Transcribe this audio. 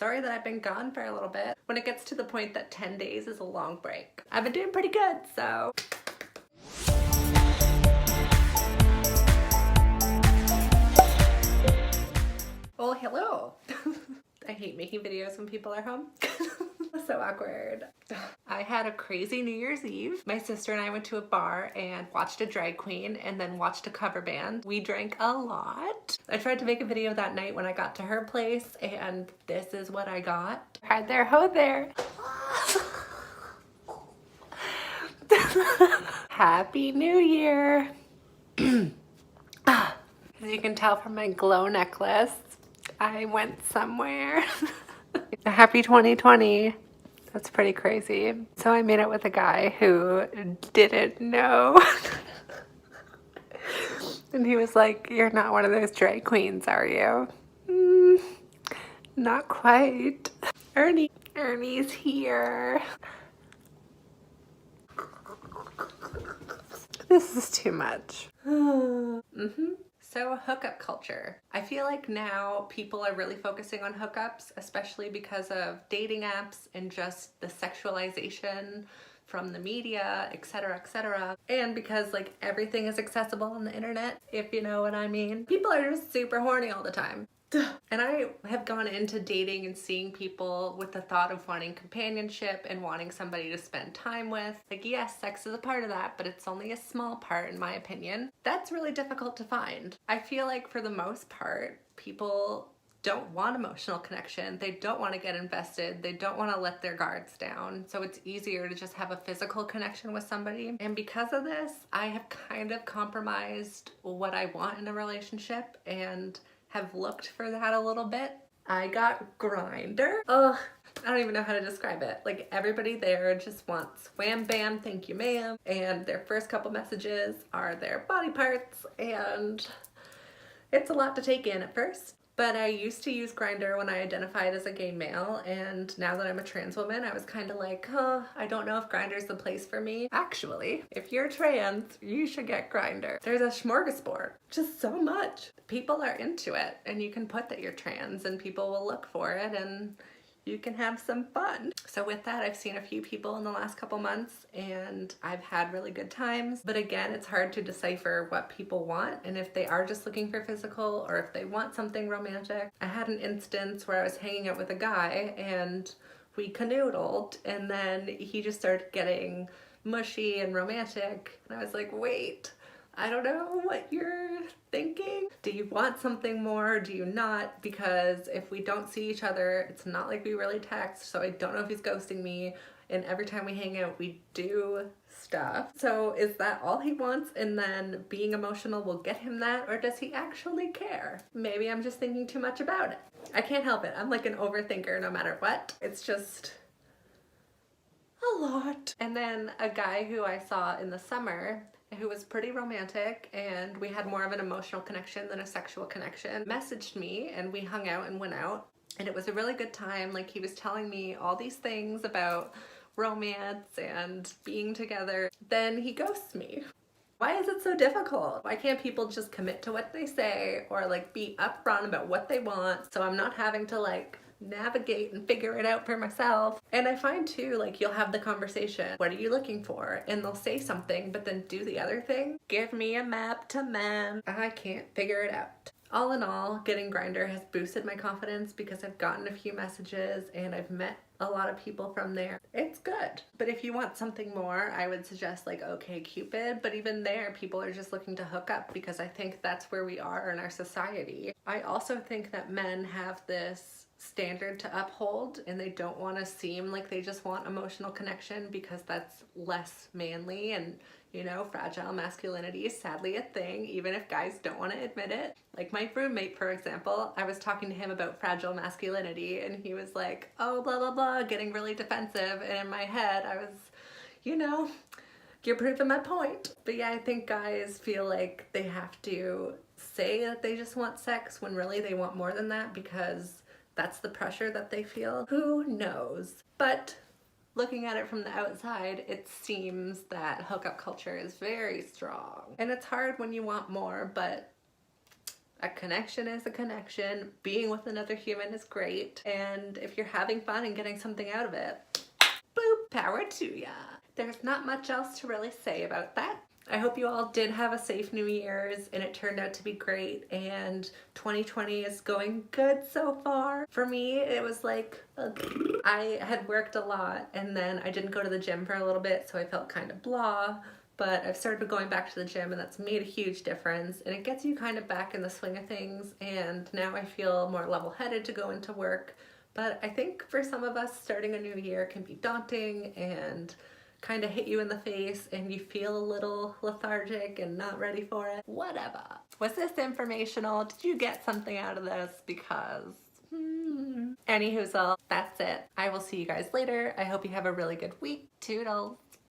Sorry that I've been gone for a little bit. When it gets to the point that 10 days is a long break, I've been doing pretty good, so. Well, hello. I hate making videos when people are home. So awkward. I had a crazy New Year's Eve. My sister and I went to a bar and watched a drag queen and then watched a cover band. We drank a lot. I tried to make a video that night when I got to her place, and this is what I got. Hi there, ho there. Happy New Year. As you can tell from my glow necklace, I went somewhere. Happy 2020. That's pretty crazy. So I made it with a guy who didn't know. And he was like, "You're not one of those drag queens, are you?" Not quite. Ernie's here. This is too much. So hookup culture. I feel like now people are really focusing on hookups, especially because of dating apps and just the sexualization from the media, etc., and because like everything is accessible on the internet, if you know what I mean. People are just super horny all the time. And I have gone into dating and seeing people with the thought of wanting companionship and wanting somebody to spend time with. Like, yes, sex is a part of that, but it's only a small part in my opinion. That's really difficult to find. I feel like for the most part, people don't want emotional connection. They don't want to get invested. They don't want to let their guards down. So it's easier to just have a physical connection with somebody. And because of this, I have kind of compromised what I want in a relationship and have looked for that a little bit. I got Grindr. Ugh, I don't even know how to describe it. Like, everybody there just wants wham bam, thank you ma'am, and their first couple messages are their body parts, and it's a lot to take in at first. But I used to use Grindr when I identified as a gay male, and now that I'm a trans woman, I was kind of like, I don't know if Grindr's the place for me. Actually, if you're trans, you should get Grindr. There's a smorgasbord, just so much. People are into it, and you can put that you're trans, and people will look for it, and you can have some fun. So with that, I've seen a few people in the last couple months and I've had really good times. But again, it's hard to decipher what people want and if they are just looking for physical or if they want something romantic. I had an instance where I was hanging out with a guy and we canoodled, and then he just started getting mushy and romantic. And I was like, wait, I don't know what you're thinking. Do you want something more? Do you not? Because if we don't see each other, it's not like we really text, so I don't know if he's ghosting me. And every time we hang out, we do stuff. So is that all he wants, and then being emotional will get him that? Or does he actually care? Maybe I'm just thinking too much about it. I can't help it. I'm like an overthinker no matter what. It's just a lot. And then a guy who I saw in the summer who was pretty romantic, and we had more of an emotional connection than a sexual connection, messaged me and we hung out and went out, and it was a really good time. Like, he was telling me all these things about romance and being together. Then he ghosts me. Why is it so difficult? Why can't people just commit to what they say, or like be upfront about what they want, so I'm not having to like navigate and figure it out for myself? And I find too, like, you'll have the conversation, what are you looking for? And they'll say something but then do the other thing. Give me a map to man. I can't figure it out. All in all, getting Grindr has boosted my confidence because I've gotten a few messages and I've met a lot of people from there. It's good. But if you want something more, I would suggest like OkCupid. But even there, people are just looking to hook up because I think that's where we are in our society. I also think that men have this standard to uphold, and they don't want to seem like they just want emotional connection because that's less manly, and you know, fragile masculinity is sadly a thing, even if guys don't want to admit it. Like my roommate, for example, I was talking to him about fragile masculinity and he was like, oh, blah, blah, blah, getting really defensive. And in my head, I was, you know, you're proving my point. But yeah, I think guys feel like they have to say that they just want sex when really they want more than that because that's the pressure that they feel. Who knows? But looking at it from the outside, it seems that hookup culture is very strong. And it's hard when you want more, but A connection is a connection. Being with another human is great. And if you're having fun and getting something out of it, boop, power to ya. There's not much else to really say about that. I hope you all did have a safe New Year's and it turned out to be great, and 2020 is going good so far. For me, it was like, I had worked a lot and then I didn't go to the gym for a little bit, so I felt kind of blah, but I've started going back to the gym and that's made a huge difference, and it gets you kind of back in the swing of things, and now I feel more level-headed to go into work. But I think for some of us, starting a new year can be daunting and kind of hit you in the face and you feel a little lethargic and not ready for it. Whatever. Was this informational? Did you get something out of this? Because, Anyhoozle, that's it. I will see you guys later. I hope you have a really good week. Toodles.